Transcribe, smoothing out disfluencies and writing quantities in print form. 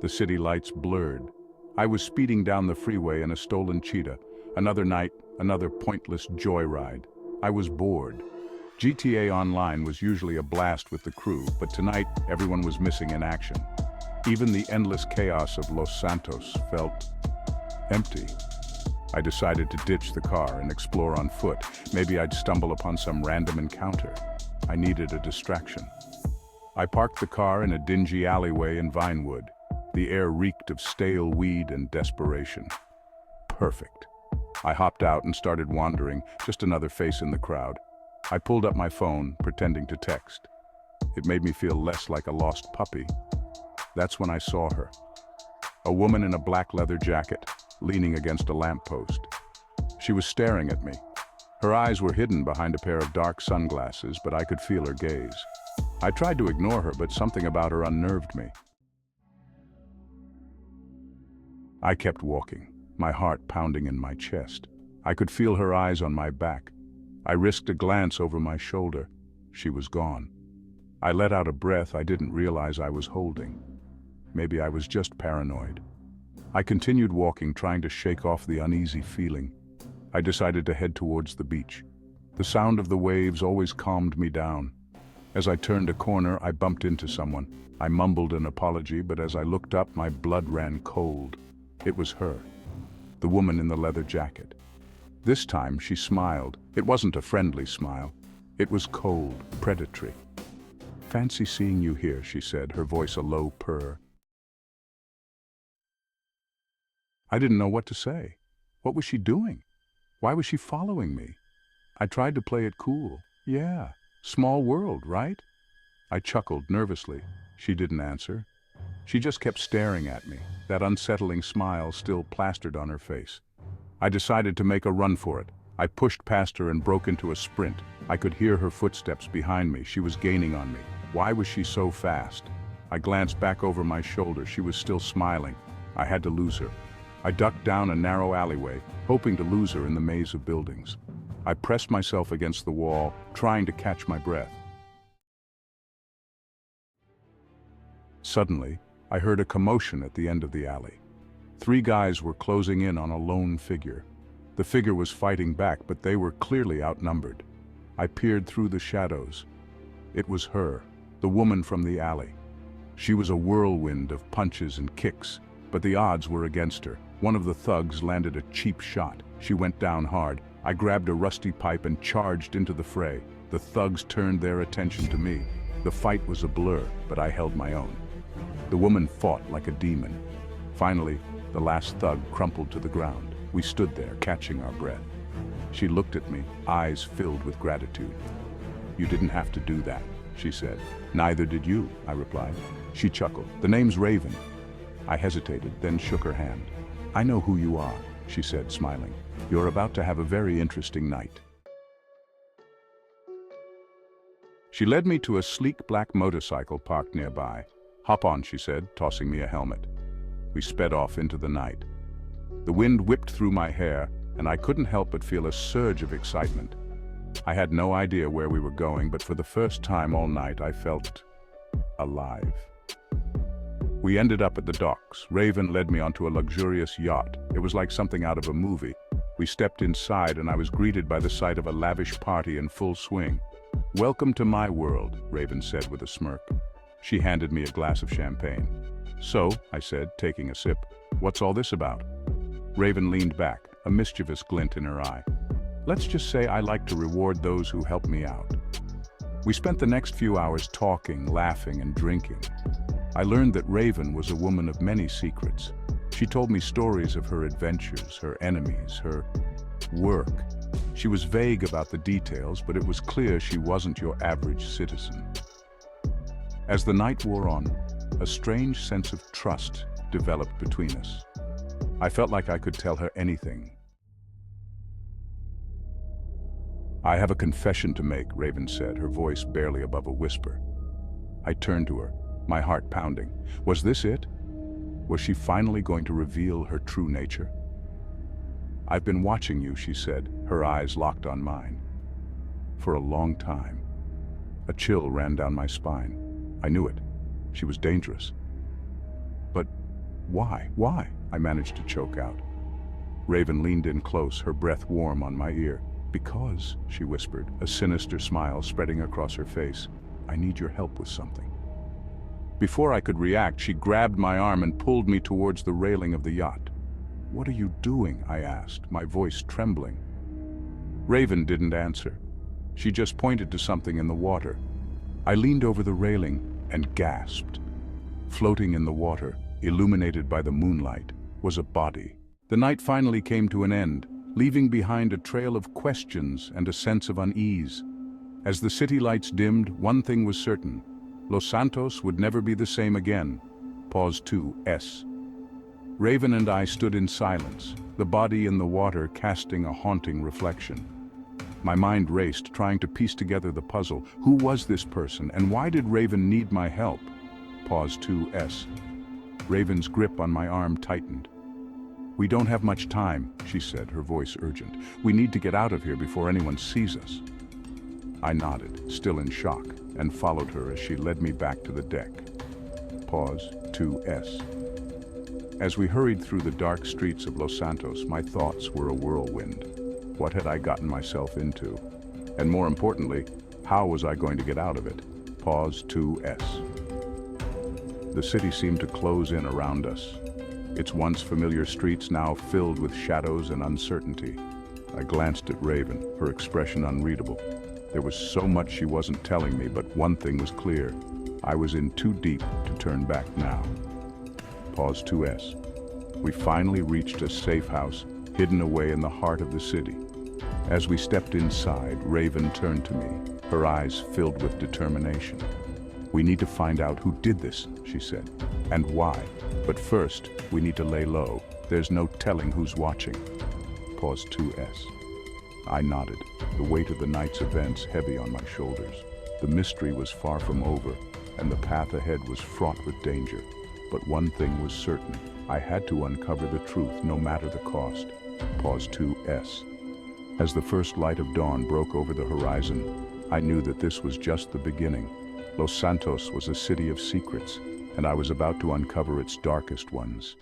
The city lights blurred. I was speeding down the freeway in a stolen cheetah. Another night, another pointless joyride. I was bored. GTA Online was usually a blast with the crew, but tonight everyone was missing in action. Even the endless chaos of Los Santos felt empty. I decided to ditch the car and explore on foot. Maybe I'd stumble upon some random encounter. I needed a distraction. I parked the car in a dingy alleyway in Vinewood. The air reeked of stale weed and desperation. Perfect. I hopped out and started wandering, just another face in the crowd. I pulled up my phone, pretending to text. It made me feel less like a lost puppy. That's when I saw her. A woman in a black leather jacket, leaning against a lamppost. She was staring at me. Her eyes were hidden behind a pair of dark sunglasses, but I could feel her gaze. I tried to ignore her, but something about her unnerved me. I kept walking, my heart pounding in my chest. I could feel her eyes on my back. I risked a glance over my shoulder. She was gone. I let out a breath I didn't realize I was holding. Maybe I was just paranoid. I continued walking, trying to shake off the uneasy feeling. I decided to head towards the beach. The sound of the waves always calmed me down. As I turned a corner, I bumped into someone. I mumbled an apology, but as I looked up, my blood ran cold. It was her, the woman in the leather jacket. This time she smiled. It wasn't a friendly smile. It was cold, predatory. "Fancy seeing you here," she said, her voice a low purr. I didn't know what to say. What was she doing? Why was she following me? I tried to play it cool. Yeah, small world, right? I chuckled nervously. She didn't answer. She just kept staring at me, that unsettling smile still plastered on her face. I decided to make a run for it. I pushed past her and broke into a sprint. I could hear her footsteps behind me. She was gaining on me. Why was she so fast? I glanced back over my shoulder. She was still smiling. I had to lose her. I ducked down a narrow alleyway, hoping to lose her in the maze of buildings. I pressed myself against the wall, trying to catch my breath. Suddenly, I heard a commotion at the end of the alley. 3 guys were closing in on a lone figure. The figure was fighting back, but they were clearly outnumbered. I peered through the shadows. It was her, the woman from the alley. She was a whirlwind of punches and kicks, but the odds were against her. One of the thugs landed a cheap shot. She went down hard. I grabbed a rusty pipe and charged into the fray. The thugs turned their attention to me. The fight was a blur, but I held my own. The woman fought like a demon. Finally, the last thug crumpled to the ground. We stood there, catching our breath. She looked at me, eyes filled with gratitude. "You didn't have to do that," she said. "Neither did you," I replied. She chuckled. "The name's Raven." I hesitated, then shook her hand. "I know who you are," she said, smiling. "You're about to have a very interesting night." She led me to a sleek black motorcycle parked nearby. "Hop on," she said, tossing me a helmet. We sped off into the night. The wind whipped through my hair, and I couldn't help but feel a surge of excitement. I had no idea where we were going, but for the first time all night I felt alive. We ended up at the docks. Raven led me onto a luxurious yacht. It was like something out of a movie. We stepped inside and I was greeted by the sight of a lavish party in full swing. "Welcome to my world," Raven said with a smirk. She handed me a glass of champagne. "So," I said, taking a sip, "what's all this about?" Raven leaned back, a mischievous glint in her eye. "Let's just say I like to reward those who help me out." We spent the next few hours talking, laughing, and drinking. I learned that Raven was a woman of many secrets. She told me stories of her adventures, her enemies, her work. She was vague about the details, but it was clear she wasn't your average citizen. As the night wore on, a strange sense of trust developed between us. I felt like I could tell her anything. "I have a confession to make," Raven said, her voice barely above a whisper. I turned to her, my heart pounding. Was this it? Was she finally going to reveal her true nature? "I've been watching you," she said, her eyes locked on mine. "For a long time." A chill ran down my spine. I knew it. She was dangerous. But Why? Why? I managed to choke out. Raven leaned in close, her breath warm on my ear. Because, she whispered, a sinister smile spreading across her face, I need your help with something. Before I could react, she grabbed my arm and pulled me towards the railing of the yacht. What are you doing? I asked, my voice trembling. Raven didn't answer. She just pointed to something in the water. I leaned over the railing and gasped. Floating in the water, illuminated by the moonlight, was a body. The night finally came to an end, leaving behind a trail of questions and a sense of unease. As the city lights dimmed, one thing was certain. Los Santos would never be the same again. Pause 2S. Raven and I stood in silence, the body in the water casting a haunting reflection. My mind raced, trying to piece together the puzzle. Who was this person, and why did Raven need my help? Pause 2S. Raven's grip on my arm tightened. We don't have much time, she said, her voice urgent. We need to get out of here before anyone sees us. I nodded, still in shock, and followed her as she led me back to the deck. Pause 2S. As we hurried through the dark streets of Los Santos, my thoughts were a whirlwind. What had I gotten myself into? And more importantly, how was I going to get out of it? Pause 2S. The city seemed to close in around us. Its once familiar streets now filled with shadows and uncertainty. I glanced at Raven, her expression unreadable. There was so much she wasn't telling me, but one thing was clear. I was in too deep to turn back now. Pause 2S. We finally reached a safe house, hidden away in the heart of the city. As we stepped inside, Raven turned to me, her eyes filled with determination. We need to find out who did this, she said, and why. But first, we need to lay low. There's no telling who's watching. Pause 2S. I nodded, the weight of the night's events heavy on my shoulders. The mystery was far from over, and the path ahead was fraught with danger. But one thing was certain. I had to uncover the truth, no matter the cost. Pause 2S. As the first light of dawn broke over the horizon, I knew that this was just the beginning. Los Santos was a city of secrets, and I was about to uncover its darkest ones.